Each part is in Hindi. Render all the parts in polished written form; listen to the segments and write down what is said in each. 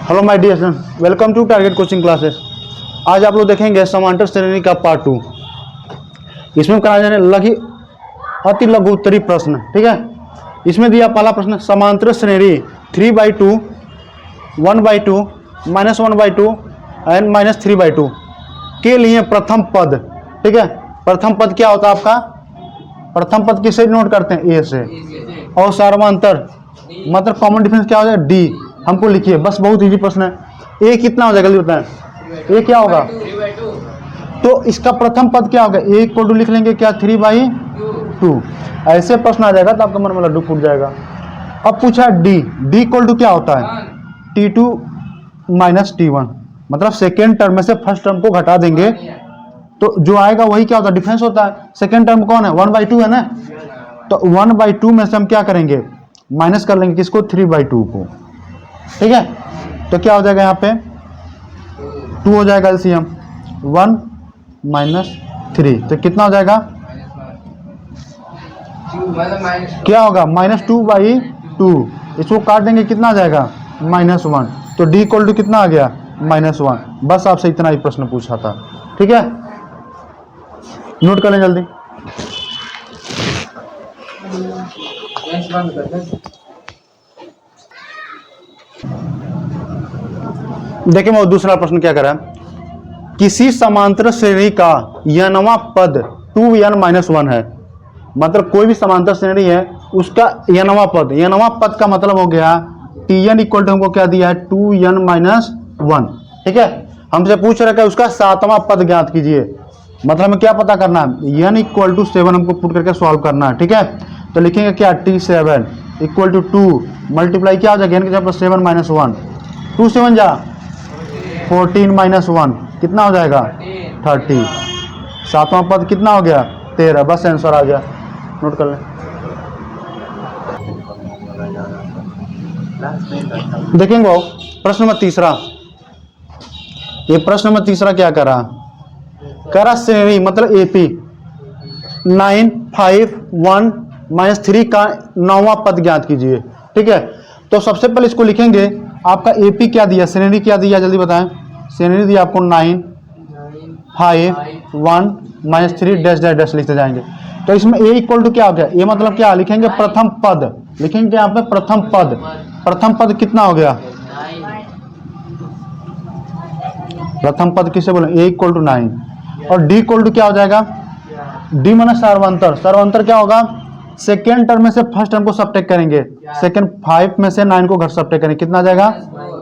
Hello my dear student, welcome to target coaching classes. आज आप लोग देखेंगे समांतर श्रेणी का पार्ट 2। इसमें कराया जाने लघु अति लघु उत्तरीय प्रश्न। ठीक है, इसमें दिया पहला प्रश्न, समांतर श्रेणी 3/2, 1/2, -1/2 एंड -3/2 के लिए प्रथम पद। ठीक है, प्रथम पद क्या होता है आपका? प्रथम पद किसे नोट करते हैं? ए से। और सार्वमांतर मतलब कॉमन डिफरेंस क्या हो जाएगा? डी। हमको लिखिए, बस बहुत इजी प्रश्न है। ए कितना हो जाएगा जल्दी बताएं? ए क्या होगा? तो इसका प्रथम पद क्या होगा? ए इक्वल टू लिख लेंगे क्या? 3/2। ऐसे प्रश्न आ जाएगा तो आपका मन में लड्डू फूट जाएगा। अब पूछा डी, डी इक्वल टू क्या होता है? T2 - T1, मतलब सेकेंड टर्म में से फर्स्ट टर्म को घटा देंगे तो जो आएगा वही क्या होता है? डिफरेंस होता है। सेकेंड टर्म कौन है? 1/2 है ना, तो 1/2 में से हम क्या करेंगे? माइनस कर लेंगे किसको? 3/2 को। ठीक है, तो क्या हो जाएगा यहाँ पे? 2 हो जाएगा एलसीएम, 1 - 3, तो कितना हो जाएगा? क्या होगा? -2/2। इसको काट देंगे, कितना आ जाएगा? -1। तो डी इक्वल टू कितना आ गया? -1। बस आपसे इतना ही प्रश्न पूछा था। ठीक है, नोट कर लें जल्दी। देखिए वो दूसरा प्रश्न क्या करा, किसी समांतर श्रेणी का nवां पद 2n-1 है। मतलब कोई भी समांतर श्रेणी है उसका nवां पद, nवां पद का मतलब हो गया Tn इक्वल टू हमको क्या दिया है? 2n-1। ठीक है, हमसे पूछ रखा है उसका 7वां पद ज्ञात कीजिए। मतलब हमें क्या पता करना है? n इक्वल टू 7 हमको पुट करके सॉल्व करना है। ठीक है, तो लिखेंगे क्या? T7 इक्वल टू 2 मल्टीप्लाई क्या हो जाएगा? n के जगह पर 7 - 1, 2 7 जा 14 - 1 कितना हो जाएगा? 30। 7वां पद कितना हो गया? 13। बस आंसर आ गया, नोट कर लें। देखेंगे वो प्रश्न नंबर तीसरा। ये प्रश्न नंबर तीसरा क्या करा? करा श्रेणी मतलब एपी 9, 5, 1 - 3 का 9वां पद ज्ञात कीजिए। ठीक है, तो सबसे पहले इसको लिखेंगे। आपका एपी क्या दिया? श्रेणी क्या दिया? जल्दी बताएं। श्रेणी दिया आपको 9, 5, 1 - 3 डैश डैश डैश लिखते जाएंगे। तो इसमें ए इक्वल टू क्या हो गया? ए मतलब क्या लिखेंगे? प्रथम पद लिखेंगे यहाँ पे, प्रथम पद। प्रथम पद कितना हो गया? प्रथम पद किसे बोले? ए इक्वल टू 9। और डी इक्वल टू क्या हो जाएगा? डी माना सार्वंतर। सार्वंतर क्या होगा? सेकेंड टर्म में से फर्स्ट टर्म को सबट्रैक्ट करेंगे। सेकेंड 5 में से 9 को घर सबट्रैक्ट करेंगे, कितना आ जाएगा?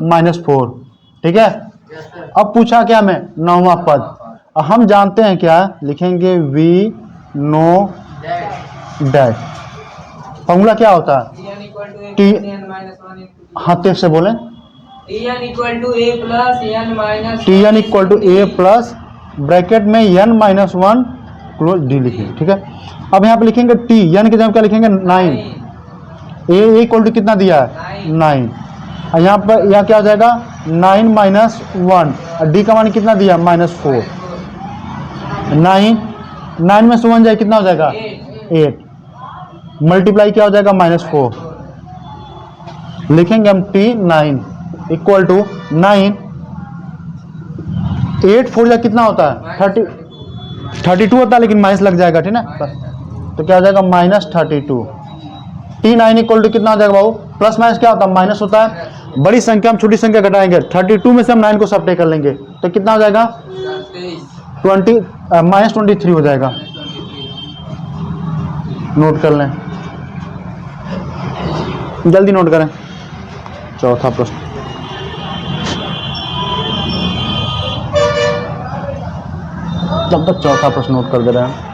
-4। ठीक है, अब पूछा क्या? मैं 9वां पद। हम जानते हैं क्या लिखेंगे? We no dash. फॉर्मूला क्या होता है? टी, हाँ तेज से बोले। Tn equal to a plus bracket में n-1 क्लोज डी लिखेंगे। ठीक है, अब यहाँ पे लिखेंगे टी, n की जगह क्या लिखेंगे? 9। ए इक्वल टू कितना दिया है? 9। और यहाँ पर यहाँ क्या हो जाएगा? 9 - 1 और डी का मान कितना दिया? -4। 9 में से 1 जाए कितना हो जाएगा? 8। मल्टीप्लाई क्या हो जाएगा? -4। लिखेंगे हम T9 इक्वल टू 9, 8 4 जा कितना होता है? 32 होता है, लेकिन माइनस लग जाएगा। ठीक है, तो क्या हो जाएगा? -32। T9 इक्वल टू कितना हो जाएगा बाबू? प्लस माइनस क्या होता है? माइनस होता है। बड़ी संख्या हम छोटी संख्या घटाएंगे। 32 में से हम 9 को सबट्रैक्ट कर लेंगे तो कितना हो जाएगा? -23 हो जाएगा। नोट कर लें, जल्दी नोट करें। चौथा प्रश्न, तब तक चौथा प्रश्न नोट कर दे रहे हैं।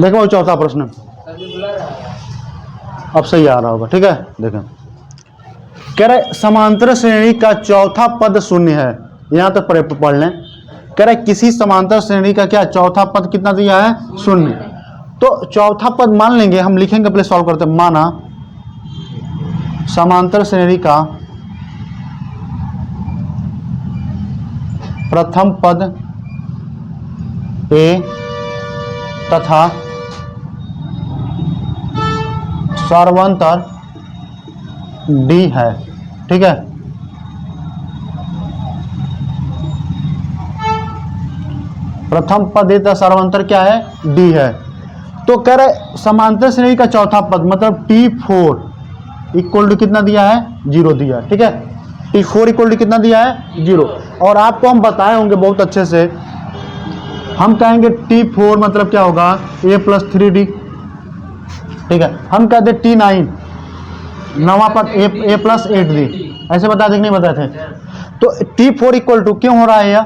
देखो चौथा प्रश्न अब सही आ रहा होगा। ठीक है, देखें कह रहे समांतर श्रेणी का चौथा पद शून्य है। यहां तक पढ़ लें। कह रहे किसी समांतर श्रेणी का क्या चौथा पद कितना दिया है? 0। तो चौथा पद मान लेंगे, हम लिखेंगे पहले सॉल्व करते हैं। माना समांतर श्रेणी का प्रथम पद ए तथा सर्वांतर डी है। ठीक है, प्रथम पद तथा सर्वांतर क्या है, डी है। तो कह रहे समांतर श्रेणी का चौथा पद मतलब T4 इक्वल टू कितना दिया है, 0 दिया। ठीक है, T4 इक्वल टू कितना दिया है, 0। और आपको हम बताए होंगे बहुत अच्छे से, हम कहेंगे T4 मतलब क्या होगा, a प्लस 3d। ठीक है, हम कहते T9 नवा पद a प्लस 8d, ऐसे बता दें नहीं बताए थे। तो T4 इक्वल टू क्यों हो रहा है यह,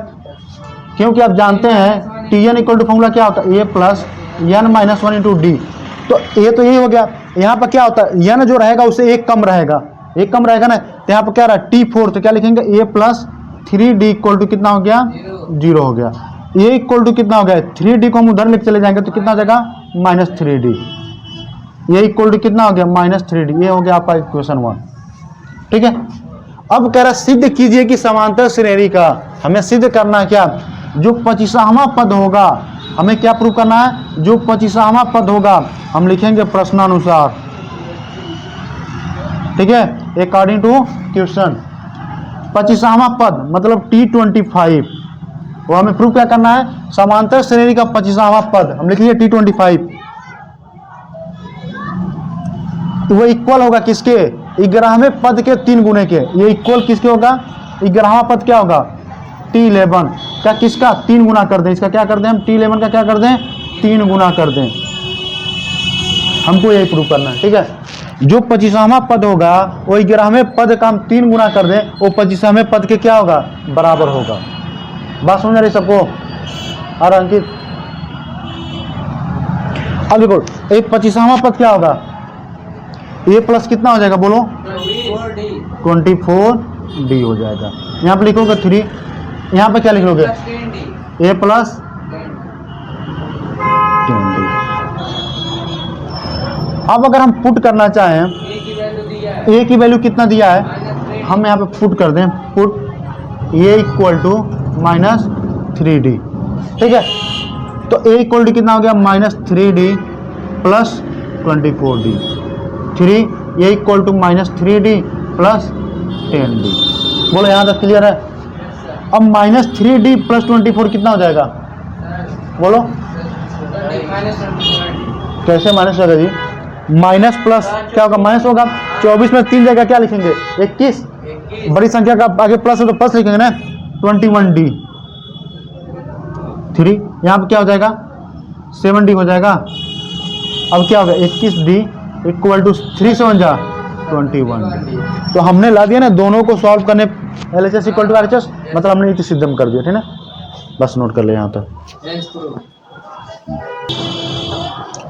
क्योंकि आप जानते हैं Tn इक्वल टू फॉर्मूला क्या होता है, a plus n minus 1 into D. तो ये तो यही हो गया। यहाँ पर क्या होता है, n जो रहेगा उससे एक कम रहेगा, एक कम रहेगा ना। तो यहाँ पर क्या रहा T4, तो क्या लिखेंगे a plus 3d equal to कितना हो गया, 0 हो गया। a इक्वल टू कितना हो गया, 3d को हम उधर लेके चले जाएंगे तो कितना हो जाएगा, minus 3d। a equal to कितना हो गया, माइनस 3d। ये हो गया आपका इक्वेशन 1। ठीक है, अब कह रहा सिद्ध कीजिए कि समांतर श्रेणी का, हमें सिद्ध करना है क्या, जो 25वां पद होगा, हमें क्या प्रूव करना है, जो 25वां पद होगा हम लिखेंगे प्रश्नानुसार। ठीक है, अकॉर्डिंग टू क्वेश्चन। 25वां पद मतलब T25, वो हमें प्रूव क्या करना है, समांतर श्रेणी का 25वां पद हम लिख लिए T25। वो इक्वल होगा किसके, 11वें पद के 3 गुने के। ये इक्वल किसके होगा, 11वां पद क्या होगा, T11 क्या, किसका 3 गुना कर दें, इसका क्या कर दें हम, T11 का क्या कर दें, 3 गुना कर दें। हमको यही प्रूव करना है। ठीक है, जो 25वां पद होगा वो 11वें पद का हम 3 गुना कर दें, वो 25वें पद के क्या होगा, बराबर होगा। बात समझ रही सबको। और अंकित अब देखो, एक 25वां पद क्या होगा, a प्लस कितना हो जाएगा बोलो, 24d हो जाएगा। यहाँ पे लिखोगे 3, यहाँ पे क्या लिख लोगे, a प्लस 10d। अब अगर हम पुट करना चाहें, a की वैल्यू कितना दिया है, हम यहाँ पे पुट कर दें, put a equal to minus 3d। ठीक है, तो a इक्वल टू कितना हो गया, minus 3d plus 24d। 3 a equal to minus 3d plus 10d। बोलो यहाँ तक क्लियर है। अब माइनस 3d प्लस 24 कितना हो जाएगा, बोलो कैसे माइनस होगा जी, माइनस प्लस क्या होगा, माइनस होगा। 24 में 3 जगह क्या लिखेंगे, 21, बड़ी संख्या का आगे प्लस है तो प्लस लिखेंगे ना, 21d। 3 यहाँ पे क्या हो जाएगा, 7d हो जाएगा। अब क्या होगा, 21d इक्वल टू 3 से 1 जा 21d। तो हमने ला दिया ना, दोनों को सॉल्व करने LHS इक्वल टू RHS, मतलब हमने इतनी सिद्धम कर दिया। ठीक है, बस नोट कर ले यहाँ तक।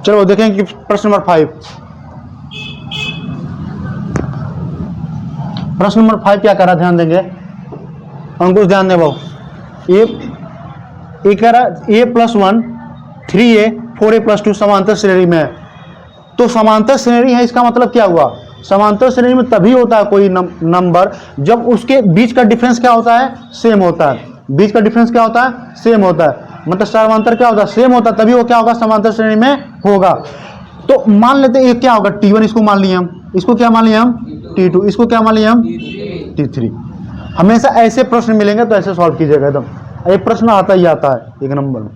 चलो देखें कि प्रश्न नंबर 5। प्रश्न नंबर 5 क्या कर रहा, ध्यान देंगे, अंकुश ध्यान दे बाबू। ये कह रहा a plus 1 3a 4a plus 2 समांतर श्रेणी में है। तो समांतर श्रेणी है, इसका मतलब क्या हुआ, समांतर श्रेणी में तभी होता है कोई नंबर जब उसके बीच का डिफरेंस क्या होता है, सेम होता है। बीच का डिफरेंस क्या होता है, सेम होता है। मतलब समांतर क्या होता है, सेम होता है, तभी वो क्या होगा, समांतर श्रेणी में होगा। तो मान लेते हैं ये क्या होगा, T1 इसको मान लिए हम, इसको क्या मान लिया हम, T2, इसको क्या मान लिया हम, T3। हमेशा ऐसे प्रश्न मिलेंगे तो ऐसे सॉल्व कीजिएगा एकदम। एक प्रश्न आता ही आता है 1 नंबर में।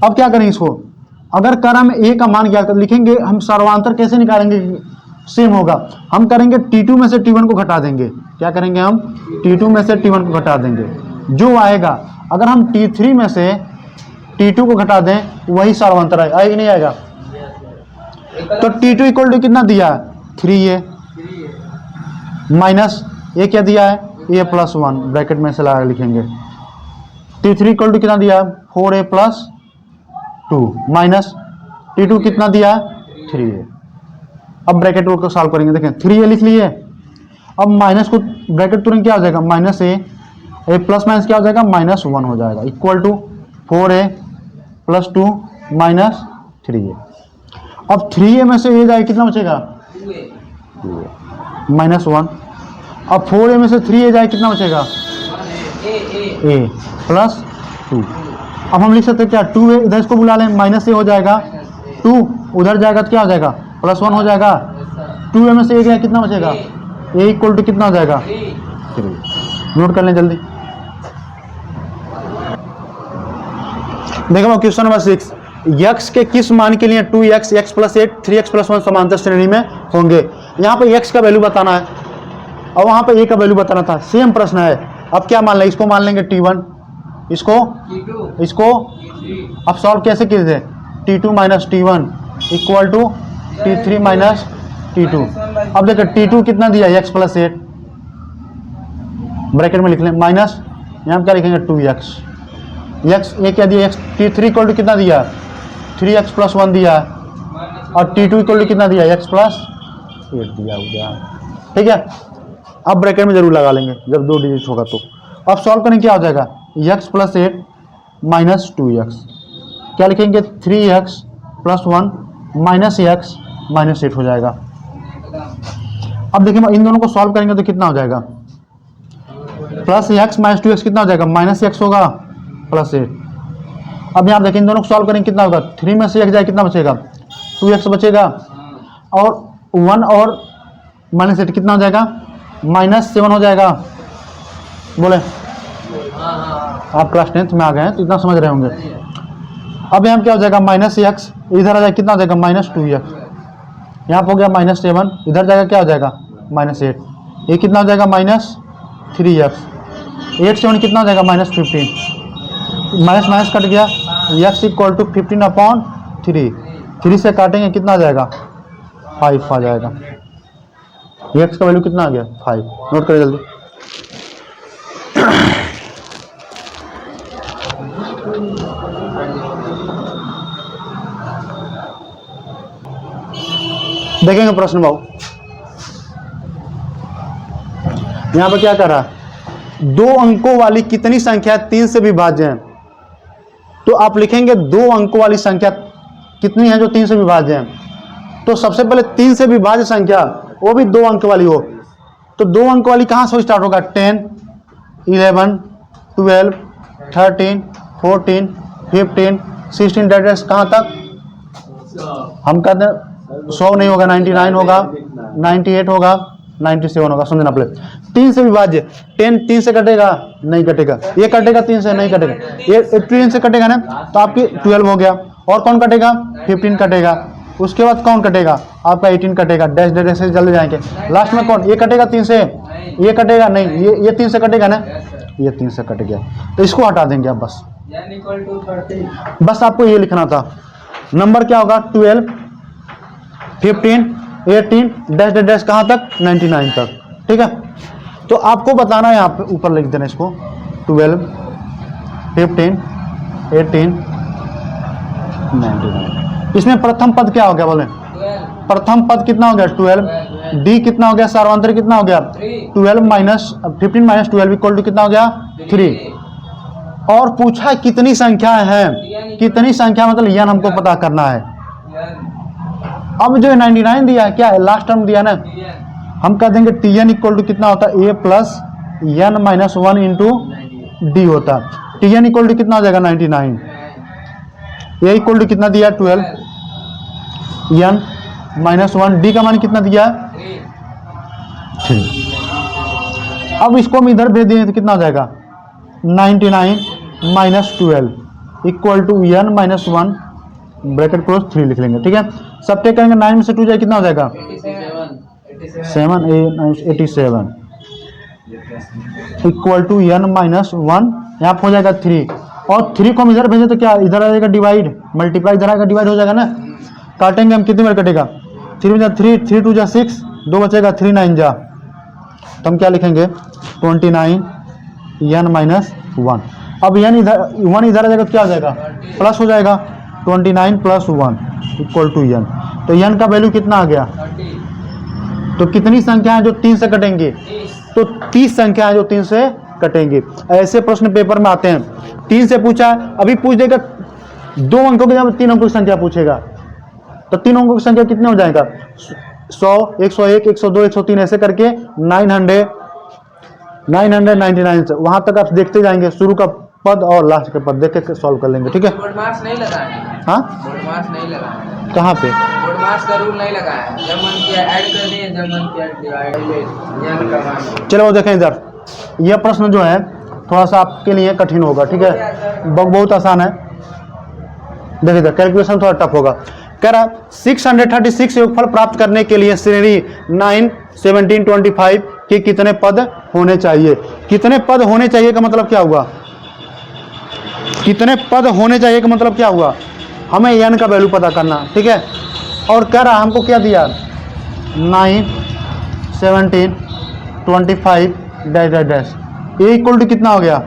अब क्या करें इसको, अगर करा में a का मान क्या लिखेंगे, हम सर्वांतर कैसे निकालेंगे, सेम होगा। हम करेंगे T2 में से T1 को घटा देंगे। क्या करेंगे हम, T2 में से T1 को घटा देंगे, जो आएगा। अगर हम T3 में से T2 को घटा दें, वही सर्वांतर आएगा, आएगा नहीं आएगा। तो T2 इक्वल टू कितना दिया है, 3a माइनस a क्या दिया है, a प्लस 1 ब्रैकेट में से लगा लिखेंगे। T3 इक्वल टू कितना दिया है, 4a प्लस 2 माइनस T2 कितना दिया है, 3a। अब ब्रैकेट को सॉल्व करेंगे, देखें 3a लिख लिए। अब माइनस को ब्रैकेट तुरंत क्या हो जाएगा, माइनस a प्लस माइनस क्या हो जाएगा, माइनस 1 हो जाएगा, equal to 4a plus 2 minus 3a। अब 3a में से a जाएगा, कितना बचेगा, 2a माइनस 1। अब 4a में से 3a जाए, कितना बचेगा, a प्लस 2। अब हम लिख सकते हैं क्या, 2a इधर इसको बुला लें, माइनस a हो जाएगा 2 उधर जाएगा तो क्या हो जाएगा +1 हो जाएगा। 2 में से ए गया कितना बचेगा ए इक्वल टू कितना हो जाएगा 3। नोट कर लें जल्दी। देखो क्वेश्चन नंबर 6 x के किस मान के लिए 2x x + 8 3x + 1 समांतर श्रेणी में होंगे। यहाँ पे x का वैल्यू बताना है और वहां पे a का वैल्यू बताना था, सेम प्रश्न है। अब क्या मान लें, इसको मान लेंगे t1, इसको अब सॉल्व कैसे किए थे t2 - t1 equal to t3 - t2। अब देखो t2 कितना दिया x + 8 ब्रैकेट में लिख लें माइनस यहाँ क्या लिखेंगे 2x x ये क्या दिया x t3 इक्वल टू कितना दिया 3x + 1 दिया और t2 इक्वल टू कितना दिया x + 8 दिया हो गया। ठीक है, अब ब्रैकेट में जरूर लगा लेंगे जब 2 डिजिट होगा तो। अब सॉल्व करें क्या हो जाएगा x + 8 - 2x क्या लिखेंगे 3x + 1 - x - 8 हो जाएगा। अब देखिए इन दोनों को सॉल्व करेंगे तो कितना हो जाएगा +x - 2x कितना हो जाएगा -x होगा +8। अब यहाँ देखें इन दोनों को सॉल्व करेंगे कितना होगा 3 में से x जाए कितना बचेगा 2x बचेगा और 1 और -8 कितना हो जाएगा -7 हो जाएगा। बोले आप क्लास 10th में आ गए हैं तो इतना समझ रहे होंगे। अब यहाँ क्या हो जाएगा -x इधर आ जाएगा कितना हो जाएगा -2x यहाँ पर हो गया -7 इधर जाएगा क्या हो जाएगा -8 ये कितना हो जाएगा -3x 8 से 1 कितना हो जाएगा -15 माइनस कट गया x इक्वल टू 15/3 3 से काटेंगे कितना आ जाएगा 5 आ जाएगा। x का वैल्यू कितना आ गया 5। नोट करें जल्दी। देखेंगे प्रश्न भाव यहां पर क्या कर रहा है 2 अंकों वाली कितनी संख्या 3 से विभाज्य है। तो आप लिखेंगे 2 अंकों वाली संख्या कितनी है जो 3 से विभाज्य है। तो सबसे पहले 3 से विभाज्य संख्या वो भी 2 अंक वाली हो तो 2 अंक वाली कहां से स्टार्ट होगा 10 11 12 13 14 15 16 डेट कहां तक हम कहते हैं 100 नहीं होगा 99 होगा 98 होगा 97 होगा। समझना पड़े 3 से विभाज्य 10 3 से कटेगा नहीं कटेगा ये कटेगा 3 से नहीं कटेगा ये 3 से कटेगा ना तो आपकी 12 हो गया और कौन कटेगा 15 कटेगा उसके बाद कौन कटेगा आपका 18 कटेगा डैश डैश से चले जाएंगे लास्ट में कौन ये कटेगा 3 से ये कटेगा नहीं ये 3 से कटेगा ना ये 3 से कट गया तो इसको हटा देंगे आप बस आपको ये लिखना था। नंबर क्या होगा 12 15 18 डैश डैश कहां तक 99 तक। ठीक है तो आपको बताना है यहाँ पे ऊपर लिख देना इसको 12 15 18 99। इसमें प्रथम पद क्या हो गया बोले प्रथम पद कितना हो गया 12 डी कितना हो गया सार्वंतर कितना हो गया 12 - 15 - 12 इक्वल टू कितना हो गया 3 और पूछा कितनी संख्या है कितनी संख्या मतलब यन हमको पता करना है। अब जो 99 दिया है क्या है लास्ट टर्म दिया ना हम कह देंगे tn इक्वल टू कितना होता है a plus n minus 1 into D होता है। tn इक्वल टू कितना हो जाएगा 99 a इक्वल टू कितना दिया 12 n माइनस 1 डी का मान कितना दिया 3। अब इसको हम इधर भेज देंगे तो कितना हो जाएगा 99 minus 12 equal to n minus 1 bracket close 3 लिख लेंगे। ठीक है सब टेक करेंगे 9 में से 2 जाए कितना हो जाएगा 87 इक्वल टू n माइनस 1 यहाँ हो जाएगा 3 और 3 को हम इधर भेजे तो क्या इधर आ जाएगा डिवाइड मल्टीप्लाई इधर आएगा डिवाइड हो जाएगा ना काटेंगे हम कितनी बार कटेगा 3 में 3 3 2 जा 6 2 बचेगा 3 9 जा तो हम क्या लिखेंगे 29 n माइनस 1। अब n इधर 1 इधर आ जाएगा तो क्या हो जाएगा प्लस हो जाएगा 29 प्लस 1 इक्वल टू n तो n का वैल्यू कितना आ गया तो कितनी संख्या है जो 3 से कटेंगे तो 30 संख्या है जो 3 से कटेंगे। ऐसे प्रश्न पेपर में आते हैं 3 से पूछा अभी पूछ देगा 2 अंकों के जब 3 अंकों की संख्या पूछेगा तो 3 अंकों की संख्या कितने हो जाएगा 100 101 102 103 ऐसे करके 999 से वहां तक आप देखते जाएंगे शुरू का पद और लास्ट का पद देख के सॉल्व कर लेंगे। ठीक है बोर्ड मार्क्स नहीं लगा हाँ बोर्ड मार्क्स नहीं लगा कहाँ पे? बोर्ड मास का रूल नहीं लगा है, जब मन किया ऐड कर दिए, जब मन किया डिवाइड n का मान। चलो वो देखें इधर, यह प्रश्न जो है थोड़ा सा आपके लिए कठिन होगा, ठीक है, बहुत आसान है। देखिए इधर कैलकुलेशन थोड़ा टफ होगा। कह रहा 636 योगफल प्राप्त करने के लिए श्रेणी 9, 17, 25 के कितने पद होने चाहिए? कितने पद होने चाहिए का मतलब क्या हुआ? कितने पद होने चाहिए का मतलब क्या हुआ? हमें n का वैल्यू पता करना, ठीक है। और कह रहा हमको क्या दिया? 9, 17, 25 dash dash dash. A equal to कितना हो गया?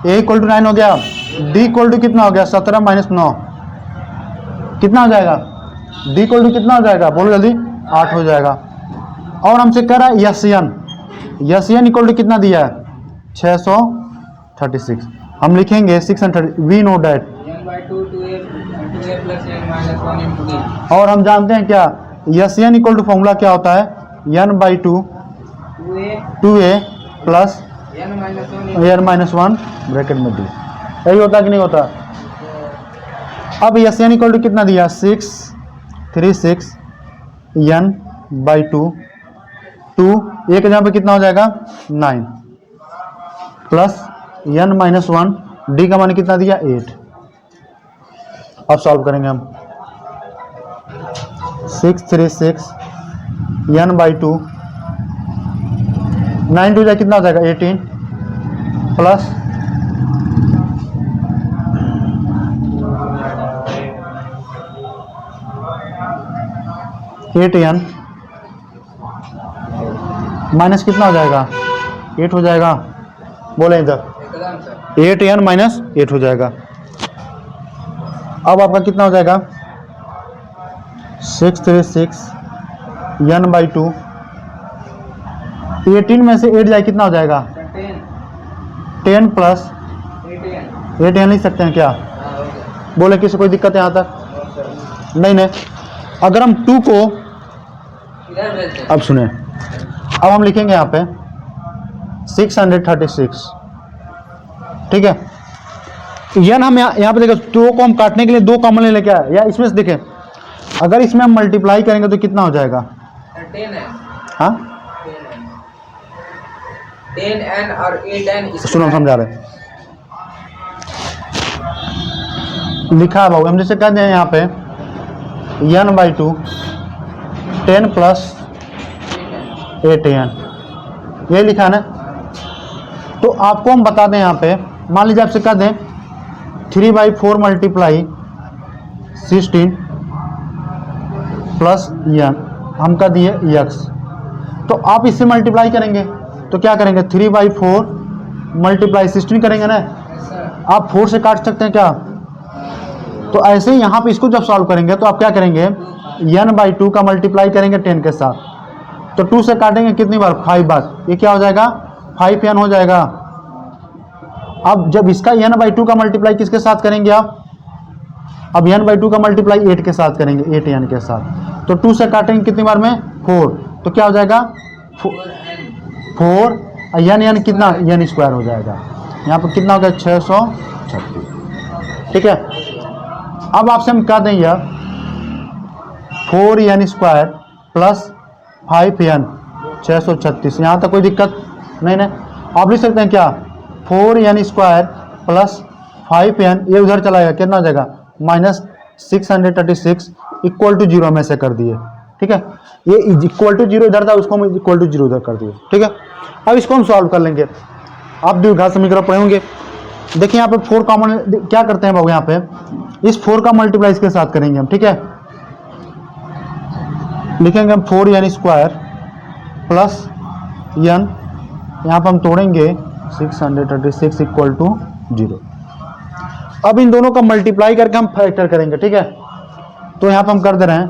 ए इक्वल टू 9 हो गया। डी इक्वल टू कितना हो गया? 17 - 9 कितना हो जाएगा? डी इक्वल टू कितना हो जाएगा? बोलो जल्दी। 8 हो जाएगा। और हमसे कह रहा है यस एन इक्वल टू कितना दिया है? 636। हम लिखेंगे 630। वी नो डैट, और हम जानते हैं क्या S n equal to formula क्या होता है? n/2 2a plus n-1 bracket में डी। यही होता कि नहीं होता? अब यस एन इक्वल टू कितना दिया? 636 n/2 2 एक जगह पे कितना हो जाएगा? 9 प्लस n-1 डी का मान कितना दिया? 8। अब सॉल्व करेंगे हम। 636 n/2 9 टू जाए कितना हो जाएगा? 18 प्लस 8n माइनस कितना हो जाएगा? 8 हो जाएगा। बोले इधर 8n माइनस 8 हो जाएगा। अब आपका कितना हो जाएगा? 636 n/2 18 में से 8 जाए कितना हो जाएगा? 10 प्लस 8n लिख सकते हैं क्या? बोले किसी कोई दिक्कत है यहाँ तक? नहीं। अगर हम 2 को अब सुने, अब हम लिखेंगे यहाँ पे 636, ठीक है। n हम यहाँ पे देखो 2 को हम काटने के लिए 2 कॉमन ले लेके आए, या इसमें से देखें अगर इसमें हम मल्टीप्लाई करेंगे तो कितना हो जाएगा? 10 है। हाँ 10n और 8n सुनो समझा रहे लिखा है भाव। हम जैसे कहते हैं यहाँ पे n/2 10 प्लस 8n ये लिखा है ना। तो आपको हम बता दें यहाँ पे, मान लीजिए आपसे कह दें 3/4 मल्टीप्लाई 16 प्लस n हम कर दिए x। तो आप इससे मल्टीप्लाई करेंगे तो क्या करेंगे? 3/4 मल्टीप्लाई 16 करेंगे ना। आप 4 से काट सकते हैं क्या? तो ऐसे ही यहाँ पे इसको जब सॉल्व करेंगे तो आप क्या करेंगे? n/2 का मल्टीप्लाई करेंगे 10 के साथ, तो 2 से काटेंगे कितनी बार? 5 बार। ये क्या हो जाएगा? 5n हो जाएगा। अब जब इसका n/2 का मल्टीप्लाई किसके साथ करेंगे आप? अब n/2 का मल्टीप्लाई 8 के साथ करेंगे, 8n के साथ। तो 2 से काटेंगे कितनी बार में? 4। तो क्या हो जाएगा? 4 n कितना? n² हो जाएगा। यहाँ पर कितना हो गया? 636, ठीक है। अब आपसे हम कह दें यह 4n² प्लस 5n 636। यहाँ तक कोई दिक्कत नहीं ना? आप लिख सकते हैं क्या? 4n² प्लस 5n ये उधर चला जाएगा, कितना हो जाएगा? -636 इक्वल टू 0 में से कर दिए, ठीक है। ये इक्वल टू 0 इधर था, उसको हम इक्वल टू 0 उधर कर दिए, ठीक है। अब इसको हम सॉल्व कर लेंगे। आप द्विघात समीकरण पढ़े होंगे। देखिए यहाँ पे 4 कॉमन क्या करते हैं बाबू? यहाँ पे इस 4 का मल्टीप्लाई इसके साथ करेंगे हम, ठीक है। लिखेंगे हम 4n² प्लस n, यहाँ पर हम तोड़ेंगे 636 इक्वल टू 0। अब इन दोनों का मल्टीप्लाई करके हम फैक्टर करेंगे, ठीक है। तो यहाँ पर हम कर दे रहे हैं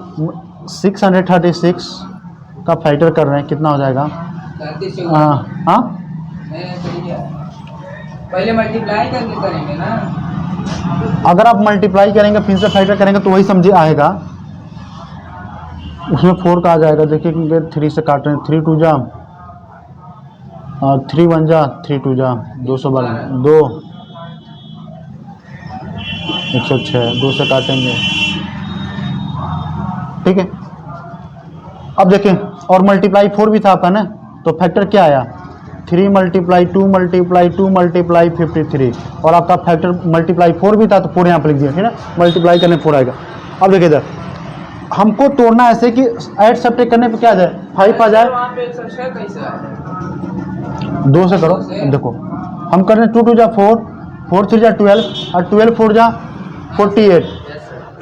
636 का फैक्टर कर रहे हैं, कितना हो जाएगा? हाँ पहले मल्टीप्लाई करके करेंगे ना। अगर आप मल्टीप्लाई करेंगे फिर से फैक्टर करेंगे तो वही समझे आएगा, उसमें 4 का आ जाएगा। देखिए क्योंकि 3 से काट रहे हैं, 3 2 जा 3 1 जा 3 2 जा 212 2 106 2 से काटेंगे ठीक है। अब देखें, और मल्टीप्लाई 4 भी था आपका ना, तो फैक्टर क्या आया, 3 मल्टीप्लाई 2 मल्टीप्लाई 2 मल्टीप्लाई 53, और आपका फैक्टर मल्टीप्लाई 4 भी था तो 4 यहाँ पर लिख दिया, ठीक है, मल्टीप्लाई करने 4 आएगा। अब देखिए इधर हमको तोड़ना ऐसे कि ऐड सब्ट्रैक्ट करने पे क्या आ जाए, 5 आ जाए, वहाँ पे 106 कैसे आया? 2 से करो। देखो हम कर रहे हैं 2 2 जा 4, 4 3 जा 12, और 12 4 जा 48,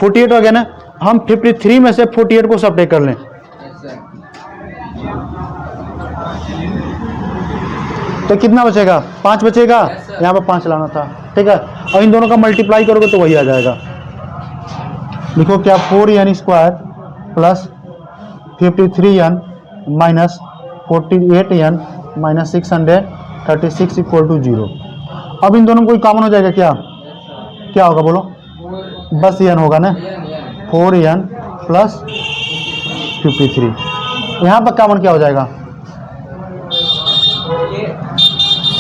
48 हो गया ना। हम 53 में से 48 को सब्ट्रैक्ट कर लें, तो कितना बचेगा, 5 बचेगा, यहाँ पर 5 लाना था, ठीक है। और इन दोनों का मल्टीप्लाई करोगे तो वही आ जाएगा। लिखो क्या, 4n square plus 53n minus 48n minus 636 equal to 0। अब इन दोनों में कोई कॉमन हो जाएगा क्या, क्या होगा बोलो, बस n होगा ना, 4n प्लस 53। यहाँ पर कॉमन क्या हो जाएगा,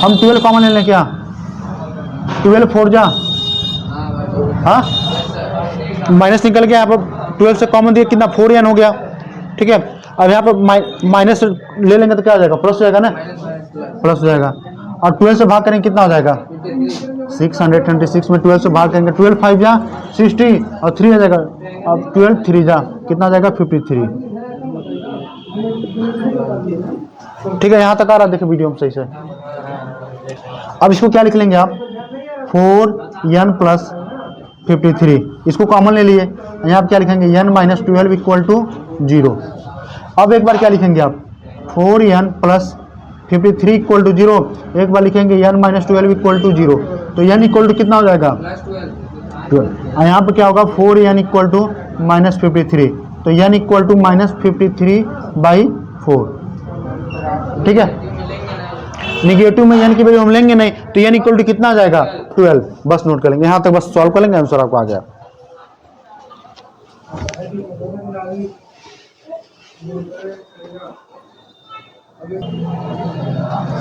हम 12 कॉमन ले लें क्या, 12 4 जा, हाँ माइनस निकल गया, यहाँ पर 12 से कॉमन दिया कितना, 4n हो गया, ठीक है। अब यहाँ पर माइनस ले लेंगे तो क्या हो जाएगा, प्लस हो जाएगा ना, प्लस हो जाएगा। और 12 से भाग करेंगे कितना हो जाएगा, 626 में 12 से भाग करेंगे, 12 5 जा 60 और 3 आ जाएगा, अब 12 3 जा कितना आ जाएगा, 53, ठीक है। यहाँ तक आ रहा है, देखिए वीडियो में सही से। अब इसको क्या लिख लेंगे आप, 4n प्लस 53, इसको कॉमन ले लिए, यहाँ आप क्या लिखेंगे, n माइनस 12 इक्वल टू 0। अब एक बार क्या लिखेंगे आप, 4n प्लस 53 इक्वल टू 0, एक बार लिखेंगे n माइनस 12 इक्वल टू 0, तो n इक्वल टू कितना हो जाएगा, 12। यहाँ पर क्या होगा, 4n इक्वल टू माइनस 53, तो n इक्वल टू माइनस 53/4, ठीक है। निगेटिव में n की वैल्यू हम लेंगे नहीं, तो n इक्वल टू कितना आ जाएगा, 12, बस नोट कर लेंगे, यहाँ तक बस सॉल्व कर लेंगे, आंसर आपको आ गया।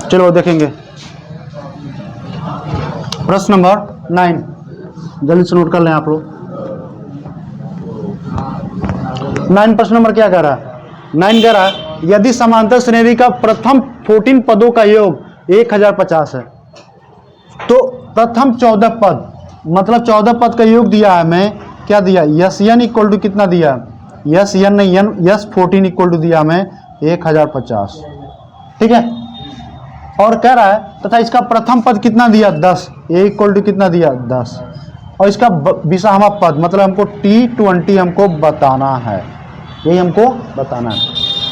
चलो देखेंगे प्रश्न नंबर 9, जल्दी से नोट कर लें आप लोग। 9 प्रश्न नंबर क्या कह रहा है, 9 कह रहा है यदि समांतर श्रेणी का प्रथम 14 पदों का योग 1050 है, तो प्रथम 14 पद, मतलब 14 पद का योग दिया है, मैं क्या दिया, यस एन इक्वल टू कितना दिया, यस एन नहीं एन, यस 14 इक्वल टू दिया मैं 1050, ठीक है। और कह रहा है तथा इसका प्रथम पद कितना दिया, 10, ए इक्वल टू कितना दिया, 10, और इसका विषामा पद मतलब हमको T20 हमको बताना है, यही हमको बताना है।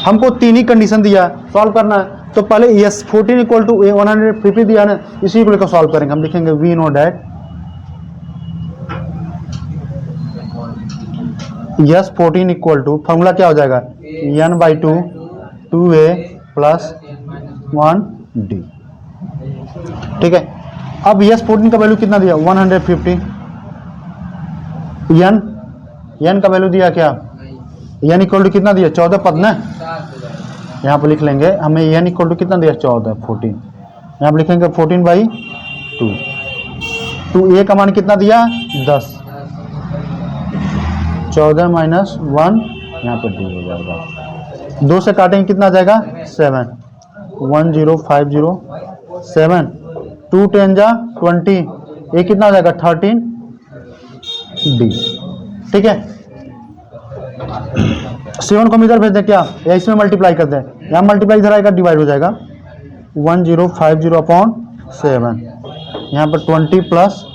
हमको 3 ही कंडीशन दिया, सॉल्व करना है, तो पहले यस 14 इक्वल टू 150 दिया ना, इसी को लेकर सॉल्व करेंगे। हम लिखेंगे we know that S 14 equal to, formula क्या हो जाएगा, n/2 2a प्लस 1d, ठीक है। अब यस 14 का वैल्यू कितना दिया, 150, n का वैल्यू दिया क्या, n इक्वल टू कितना दिया, 14 पद ना, यहाँ पर लिख लेंगे, हमें n इक्वल टू कितना दिया, 14, यहाँ पर लिखेंगे 14/2, तो a का मान कितना दिया, 10, 14 माइनस 1, यहाँ पर d हो जाएगा, 2 से काटेंगे कितना आ जाएगा, 7, 1050 7, 2 10 जा 20, ये कितना हो जाएगा, 13d, ठीक है। 7 को हम इधर भेज दें क्या, या इसमें मल्टीप्लाई कर दें, यहाँ मल्टीप्लाई इधर आएगा, डिवाइड हो जाएगा, 1050/7, यहाँ पर 20 प्लस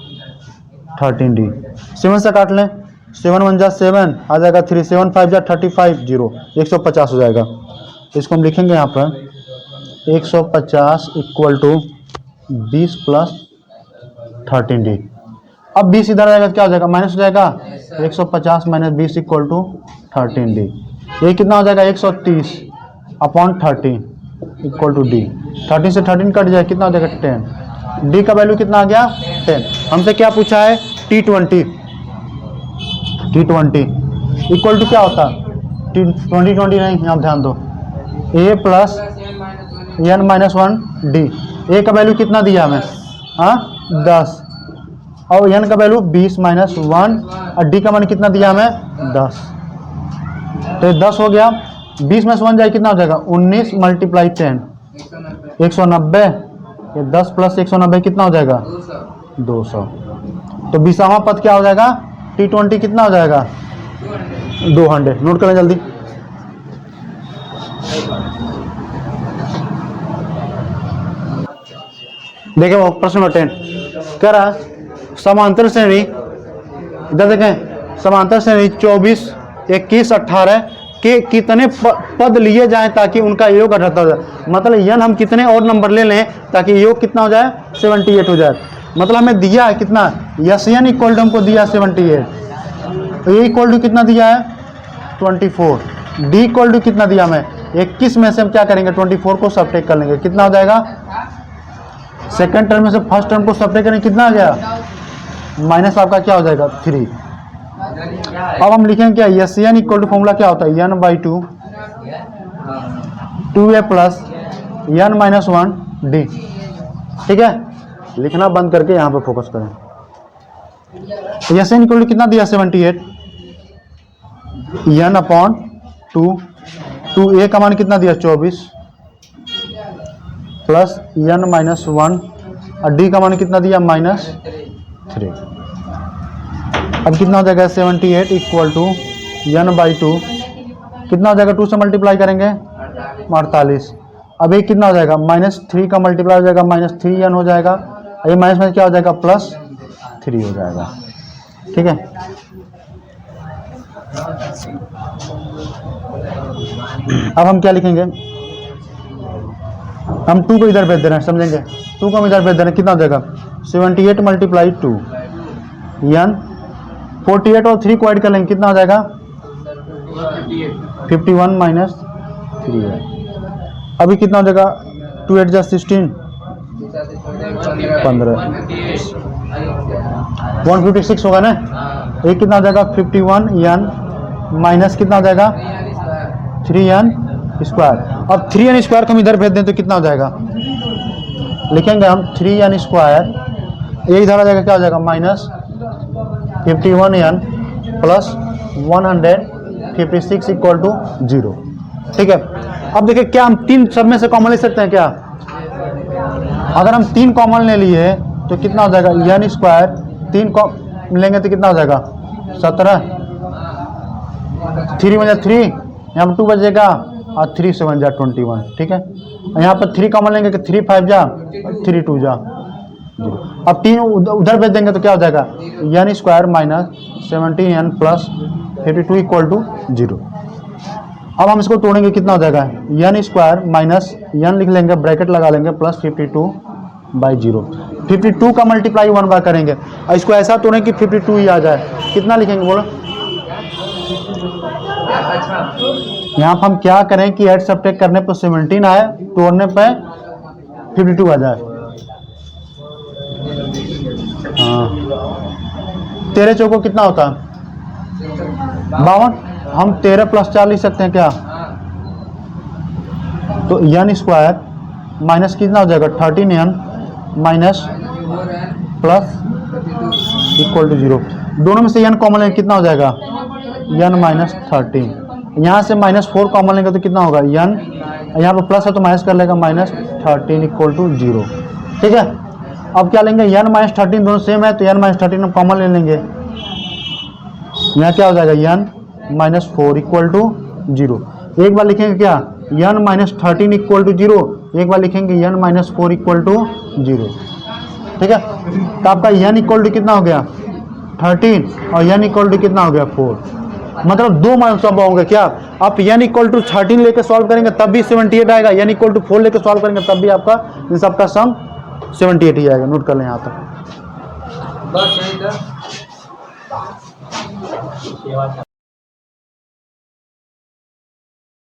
13d, 7 से काट लें, 7 1 जा 7 आ जाएगा 3, 7 5 जा 35, 0, 150 हो जाएगा। इसको हम लिखेंगे यहाँ पर 150 इक्वल टू 20 प्लस 13d। अब 20 इधर आएगा तो क्या हो जाएगा, माइनस हो जाएगा, 150 माइनस 20 इक्वल टू 13d, ये कितना हो जाएगा, 130/13 इक्वल टू d, 13 से 13 कट जाए, कितना हो जाएगा, 10, d का वैल्यू कितना आ गया, 10। हमसे क्या पूछा है, T20 इक्वल टू क्या होता है, 20 नहीं, यहाँ ध्यान दो, a plus n-1 d, a का वैल्यू कितना दिया हमें, हाँ 10, और n का वैल्यू 20 - 1, और d का मान कितना दिया हमें, 10, तो ये 10 हो गया, 20 में से 1 जाए कितना हो जाएगा 19 मल्टीप्लाई 10 190, ये 10 प्लस 190 कितना हो जाएगा 200। तो 20वां पद क्या हो जाएगा T20 कितना हो जाएगा 200। नोट करें जल्दी। देखिए वो प्रश्न नंबर 10 कह रहा समांतर श्रेणी, इधर देखें समांतर श्रेणी 24, 21, 18 के कितने पद लिए जाएं ताकि उनका योग 78 हो जाए। मतलब यन हम कितने और नंबर ले लें ताकि योग कितना हो जाए 78 हो जाए। मतलब हमें दिया है कितना, यस एन इक्वल टू हमको दिया 78, तो ये इक्वल टू कितना दिया है 24, डी इक्वल टू कितना दिया हमें 21 में से हम क्या करेंगे 24 को सबट्रैक्ट कर लेंगे, कितना हो जाएगा सेकंड टर्म में से फर्स्ट टर्म को सबट्रैक्ट करेंगे कितना आ गया माइनस आपका क्या हो जाएगा 3। अब हम लिखेंगे क्या S n equal to formula क्या होता है n by 2 2a plus n minus 1 d. ठीक है, लिखना बंद करके यहाँ पे फोकस करें। यस एन इक्वल टू कितना दिया 78, एन अपॉन 2 ए का मान कितना दिया 24 प्लस एन माइनस 1 और डी का मान कितना दिया -3। अब कितना हो जाएगा 78 इक्वल टू एन बाई 2 कितना हो जाएगा 2 से मल्टीप्लाई करेंगे 48। अब ये कितना हो जाएगा -3 का मल्टीप्लाई हो जाएगा -3 एन हो जाएगा, ये माइनस में क्या हो जाएगा +3 हो जाएगा। ठीक है, अब हम क्या लिखेंगे, हम 2 को इधर भेज दे रहे हैं, समझेंगे 2 को हम इधर भेज दे रहे हैं, कितना हो जाएगा 78 मल्टीप्लाई 2 एन 48 और 3 को ऐड कर लेंगे कितना हो जाएगा 51 माइनस 3 है। अभी कितना हो जाएगा 2 8 जा 16 15 156 होगा ना, ये कितना हो जाएगा 51 एन माइनस कितना हो जाएगा 3 एन स्क्वायर। अब 3 एन स्क्वायर को हम इधर भेज दें तो कितना हो जाएगा, लिखेंगे हम 3 एन स्क्वायर, ये इधर आ जाएगा क्या हो जाएगा -51 एन प्लस 156 इक्वल टू 0। ठीक है, अब देखिए क्या हम 3 सब में से कॉमन ले सकते हैं क्या, अगर हम 3 कॉमन ले लिए तो कितना हो जाएगा एन स्क्वायर 3 लेंगे तो कितना हो जाएगा 17, 3 बजा 3 यहाँ पर 2 बजेगा और 3 7 जा 21। ठीक है, यहाँ पर 3 कॉमन लेंगे कि 3 5 जा 3 2 जा 0। अब 3 उधर भेज देंगे तो क्या हो जाएगा n square -17 n plus 52 equal to 0। अब हम इसको तोड़ेंगे कितना हो जाएगा एन स्क्वायर माइनस एन लिख लेंगे ब्रैकेट लगा लेंगे प्लस 52 बाई 0। 52 का मल्टीप्लाई 1 बार करेंगे और इसको ऐसा तोड़ें कि 52 ही आ जाए, कितना लिखेंगे बोलो। यहाँ पर हम क्या करें कि ऐड सब्ट्रैक्ट करने पर 17 आए, तोड़ने पर 52 आ जाए। हाँ 13 चौको कितना होता है 52, हम 13 प्लस 4 लिख सकते हैं क्या, तो एन स्क्वायर माइनस कितना हो जाएगा 13 n minus plus equal to 0। दोनों में से एन कॉमन लेंगे कितना हो जाएगा एन -13, यहाँ से -4 कॉमन लेंगे तो कितना होगा एन, यहाँ पर प्लस है तो माइनस कर लेगा -13 इक्वल टू 0। ठीक है, अब क्या लेंगे एन -13 दोनों सेम है तो एन -13 हम कॉमन ले लेंगे, यहाँ क्या हो जाएगा एन -4 इक्वल टू 0। एक बार लिखेंगे क्या एन -13 इक्वल टू 0, एक बार लिखेंगे एन -4 इक्वल टू 0। ठीक है, तो आपका एन इक्वल टू कितना हो गया 13 और एन इक्वल टू कितना हो गया 4, मतलब 2 मान सब होंगे क्या। आप एन इक्वल टू 13 लेके सॉल्व करेंगे तब भी 78 आएगा, एन इक्वल टू 4 लेके सॉल्व करेंगे तब भी आपका इन सबका सम 78 ही आएगा। नोट कर लें यहाँ तक बस यही था।